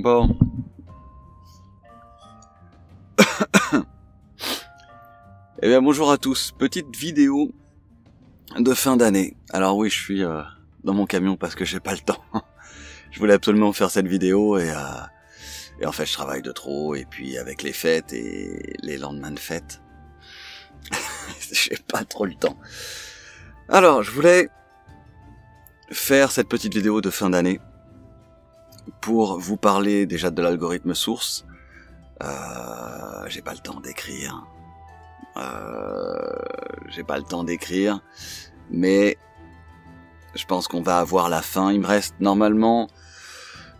Bon. Eh bien bonjour à tous, petite vidéo de fin d'année. Alors oui, je suis dans mon camion parce que j'ai pas le temps. Je voulais absolument faire cette vidéo et en fait je travaille de trop, et puis avec les fêtes et les lendemains de fêtes, j'ai pas trop le temps. Alors je voulais faire cette petite vidéo de fin d'année pour vous parler déjà de l'algorithme source. J'ai pas le temps d'écrire. Mais je pense qu'on va avoir la fin. Il me reste normalement,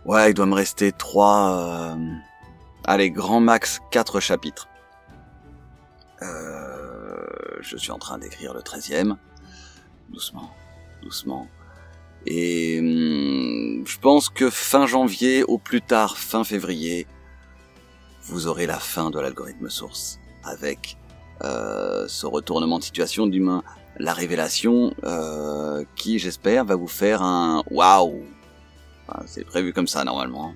il doit me rester 3, allez, grand max 4 chapitres. Je suis en train d'écrire le 13e, doucement. Et je pense que fin janvier, au plus tard fin février, vous aurez la fin de l'algorithme source, avec ce retournement de situation, du moins la révélation qui, j'espère, va vous faire un waouh. Enfin, c'est prévu comme ça normalement.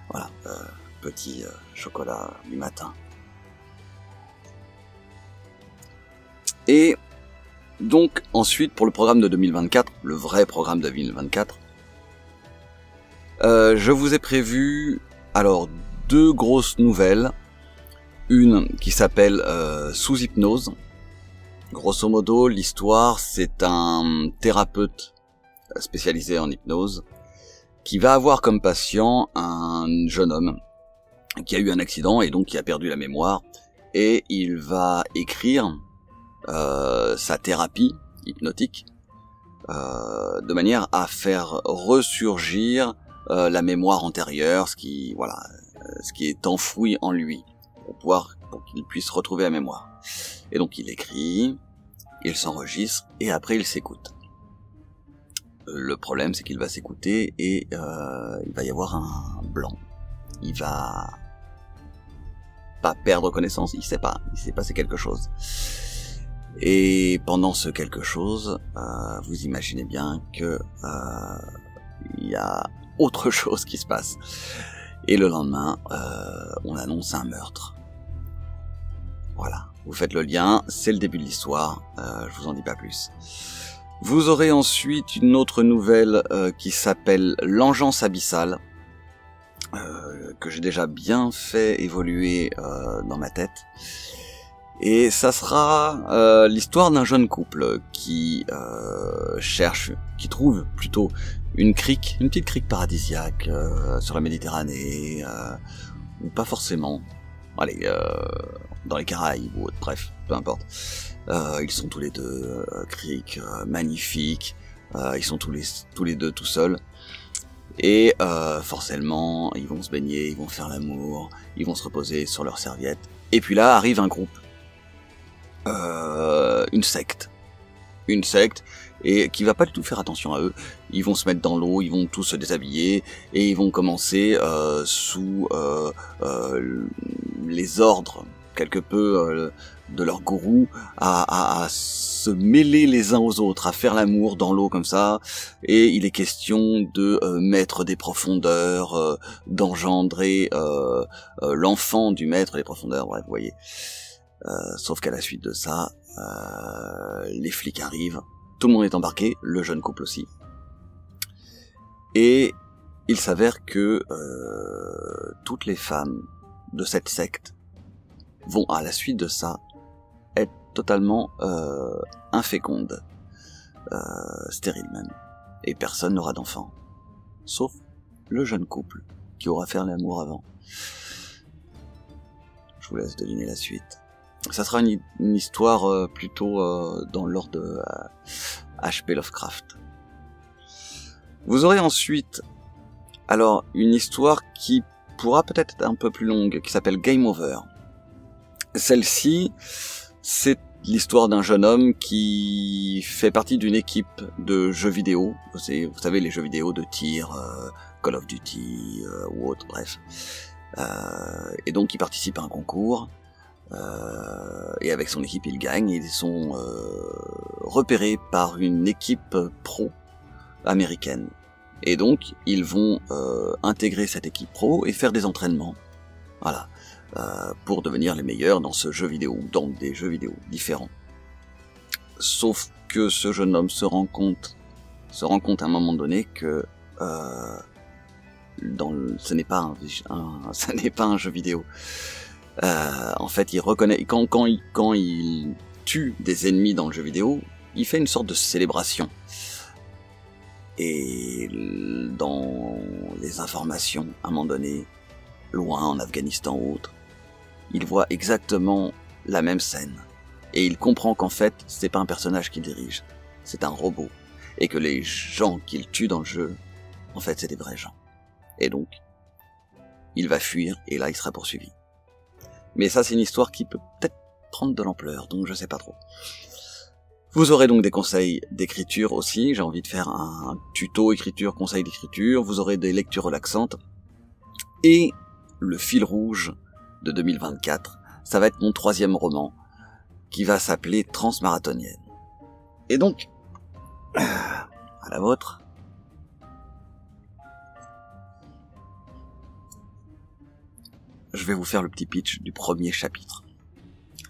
Voilà, petit chocolat du matin. Et donc ensuite, pour le programme de 2024, le vrai programme de 2024, je vous ai prévu alors 2 grosses nouvelles. Une qui s'appelle Sous hypnose. Grosso modo, l'histoire, c'est un thérapeute spécialisé en hypnose qui va avoir comme patient un jeune homme qui a eu un accident et donc qui a perdu la mémoire, et il va écrire sa thérapie hypnotique de manière à faire ressurgir la mémoire antérieure, ce qui est enfoui en lui, pour qu'il puisse retrouver la mémoire. Et donc il écrit, il s'enregistre, et après il s'écoute. Le problème, c'est qu'il va s'écouter et il va y avoir un blanc. Il va pas perdre connaissance, il s'est passé quelque chose. Et pendant ce quelque chose, vous imaginez bien que il y a autre chose qui se passe. Et le lendemain, on annonce un meurtre. Voilà, vous faites le lien, c'est le début de l'histoire, je vous en dis pas plus. Vous aurez ensuite une autre nouvelle qui s'appelle L'Engeance abyssale, que j'ai déjà bien fait évoluer dans ma tête. Et ça sera l'histoire d'un jeune couple qui trouve plutôt une petite crique paradisiaque sur la Méditerranée, ou pas forcément. Allez, dans les Caraïbes ou autre, bref, peu importe. Ils sont tous les deux criques magnifiques. Ils sont tous les deux tout seuls. Et forcément, ils vont se baigner, ils vont faire l'amour, ils vont se reposer sur leurs serviettes. Et puis là arrive un groupe. Une secte, et qui va pas du tout faire attention à eux. Ils vont se mettre dans l'eau, ils vont tous se déshabiller, et ils vont commencer sous les ordres quelque peu de leur gourou à se mêler les uns aux autres, à faire l'amour dans l'eau comme ça. Et il est question de mettre des profondeurs, d'engendrer l'enfant du maître des profondeurs, bref, vous voyez. Sauf qu'à la suite de ça, les flics arrivent, tout le monde est embarqué, le jeune couple aussi. Et il s'avère que toutes les femmes de cette secte vont, à la suite de ça, être totalement infécondes, stériles même. Et personne n'aura d'enfant. Sauf le jeune couple, qui aura fait l'amour avant. Je vous laisse deviner la suite. Ça sera une histoire plutôt dans l'ordre de H.P. Lovecraft. Vous aurez ensuite alors une histoire qui pourra peut-être être un peu plus longue, qui s'appelle Game Over. Celle-ci, c'est l'histoire d'un jeune homme qui fait partie d'une équipe de jeux vidéo. Vous savez, les jeux vidéo de tir, Call of Duty ou autre, bref. Et donc il participe à un concours. Et avec son équipe, ils gagnent, et ils sont repérés par une équipe pro américaine Et donc, ils vont intégrer cette équipe pro et faire des entraînements. Voilà. Pour devenir les meilleurs dans ce jeu vidéo, ou dans des jeux vidéo différents. Sauf que ce jeune homme se rend compte à un moment donné que ce n'est pas un jeu vidéo. En fait, il reconnaît quand il tue des ennemis dans le jeu vidéo, il fait une sorte de célébration. Et dans les informations, à un moment donné, loin en Afghanistan ou autre, il voit exactement la même scène. Et il comprend qu'en fait, c'est pas un personnage qu'il dirige, c'est un robot. Et que les gens qu'il tue dans le jeu, en fait, c'est des vrais gens. Et donc, il va fuir, et là, il sera poursuivi. Mais ça, c'est une histoire qui peut peut-être prendre de l'ampleur, donc je sais pas trop. Vous aurez donc des conseils d'écriture aussi, j'ai envie de faire un tuto écriture, conseil d'écriture, vous aurez des lectures relaxantes, et le fil rouge de 2024, ça va être mon 3e roman, qui va s'appeler Transmarathonienne. Et donc, à la vôtre. Je vais vous faire le petit pitch du premier chapitre,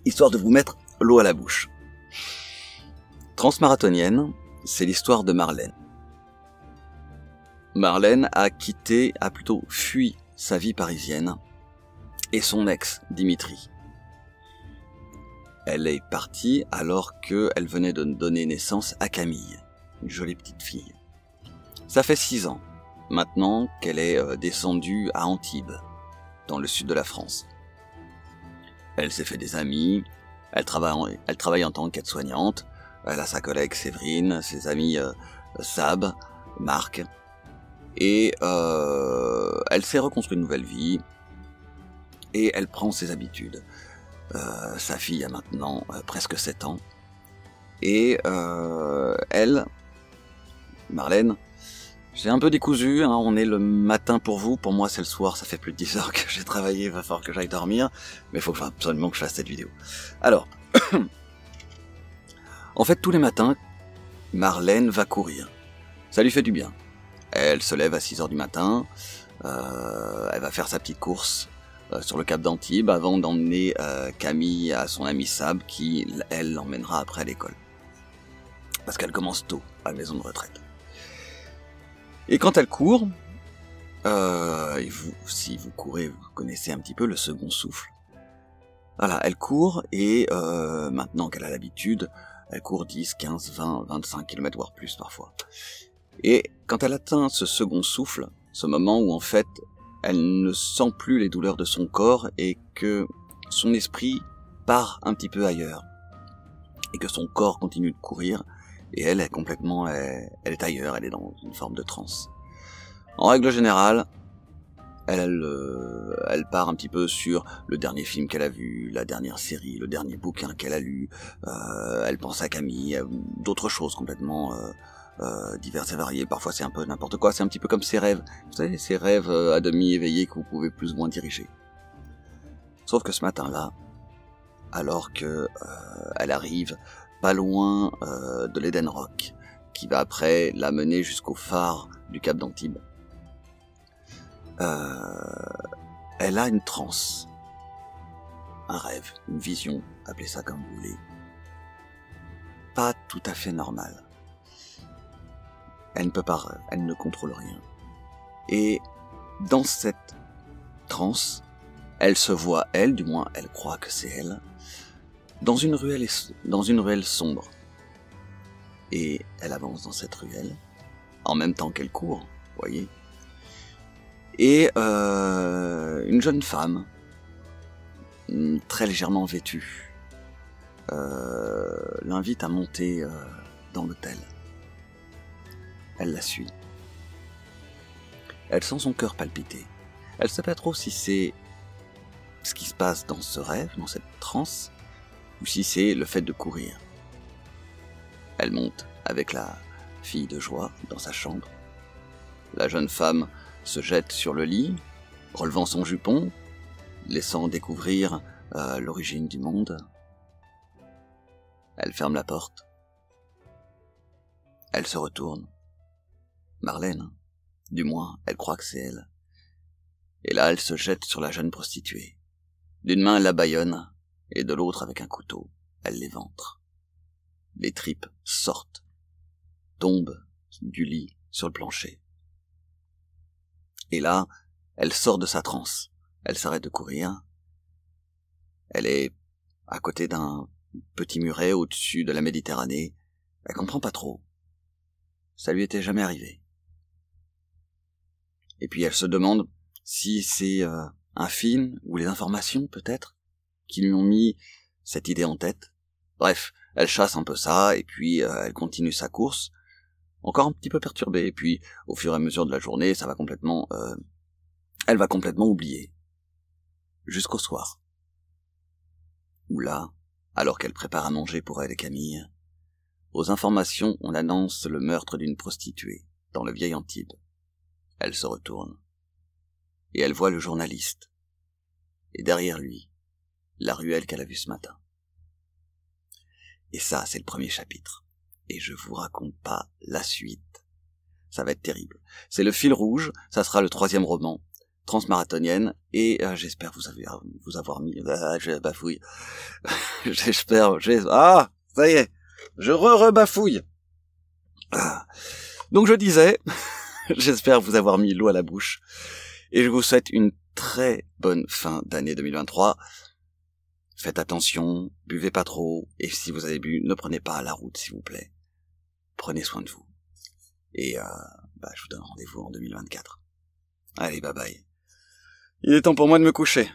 histoire de vous mettre l'eau à la bouche. Transmarathonienne, c'est l'histoire de Marlène. Marlène a plutôt fui sa vie parisienne et son ex, Dimitri. Elle est partie alors qu'elle venait de donner naissance à Camille, une jolie petite fille. Ça fait 6 ans, maintenant qu'elle est descendue à Antibes, dans le sud de la France. Elle s'est fait des amis, elle travaille en tant qu'aide-soignante, elle a sa collègue Séverine, ses amis Sab, Marc, et elle s'est reconstruit une nouvelle vie, et elle prend ses habitudes. Sa fille a maintenant presque 7 ans, et elle, Marlène, j'ai un peu décousu, hein, on est le matin pour vous, pour moi c'est le soir, ça fait plus de 10 heures que j'ai travaillé, il va falloir que j'aille dormir, mais il faut absolument que je fasse cette vidéo. Alors, en fait tous les matins, Marlène va courir, ça lui fait du bien. Elle se lève à 6 heures du matin, elle va faire sa petite course sur le cap d'Antibes avant d'emmener Camille à son ami Sab qui, elle, l'emmènera après à l'école. Parce qu'elle commence tôt à la maison de retraite. Et quand elle court, si vous courez, vous connaissez un petit peu le second souffle. Voilà, elle court et maintenant qu'elle a l'habitude, elle court 10, 15, 20, 25 km voire plus parfois. Et quand elle atteint ce second souffle, ce moment où en fait elle ne sent plus les douleurs de son corps et que son esprit part un petit peu ailleurs et que son corps continue de courir et elle est complètement, elle est ailleurs, elle est dans une forme de transe. En règle générale, elle part un petit peu sur le dernier film qu'elle a vu, la dernière série, le dernier bouquin qu'elle a lu, elle pense à Camille, d'autres choses complètement divers et variés. Parfois c'est un peu n'importe quoi, c'est un petit peu comme ses rêves. Vous savez, ces rêves à demi éveillés que vous pouvez plus ou moins diriger. Sauf que ce matin-là, alors que elle arrive pas loin de l'Eden Rock, qui va après la mener jusqu'au phare du Cap d'Antibes, elle a une transe, un rêve, une vision, appelez ça comme vous voulez, pas tout à fait normale. Elle ne peut pas, elle ne contrôle rien. Et dans cette transe, elle se voit, elle, du moins elle croit que c'est elle, dans une ruelle sombre. Et elle avance dans cette ruelle, en même temps qu'elle court, vous voyez. Et une jeune femme, très légèrement vêtue, l'invite à monter dans l'hôtel. Elle la suit. Elle sent son cœur palpiter. Elle ne sait pas trop si c'est ce qui se passe dans ce rêve, dans cette transe, ou si c'est le fait de courir. Elle monte avec la fille de joie dans sa chambre. La jeune femme se jette sur le lit, relevant son jupon, laissant découvrir l'origine du monde. Elle ferme la porte. Elle se retourne. Marlène, Du moins, elle croit que c'est elle. Et là, elle se jette sur la jeune prostituée. D'une main, elle la bâillonne, et de l'autre, avec un couteau, elle l'éventre. Les tripes sortent, tombent du lit sur le plancher. Et là, elle sort de sa transe. Elle s'arrête de courir. Elle est à côté d'un petit muret au-dessus de la Méditerranée. Elle comprend pas trop. Ça lui était jamais arrivé. Et puis elle se demande si c'est un film ou les informations peut-être qui lui ont mis cette idée en tête. Bref, elle chasse un peu ça et puis elle continue sa course, encore un petit peu perturbée. Et puis au fur et à mesure de la journée, ça va complètement, elle va complètement oublier, jusqu'au soir, où là, alors qu'elle prépare à manger pour elle et Camille, aux informations, on annonce le meurtre d'une prostituée dans le vieil Antibes. Elle se retourne et elle voit le journaliste et derrière lui la ruelle qu'elle a vue ce matin. Et ça, c'est le premier chapitre. Et je vous raconte pas la suite. Ça va être terrible. C'est le fil rouge, ça sera le 3e roman, transmarathonienne, et j'espère vous avoir mis... je bafouille. Ça y est, je rebafouille. Donc je disais, j'espère vous avoir mis l'eau à la bouche, et je vous souhaite une très bonne fin d'année 2023. Faites attention, buvez pas trop, et si vous avez bu, ne prenez pas la route, s'il vous plaît. Prenez soin de vous. Et je vous donne rendez-vous en 2024. Allez, bye bye. Il est temps pour moi de me coucher.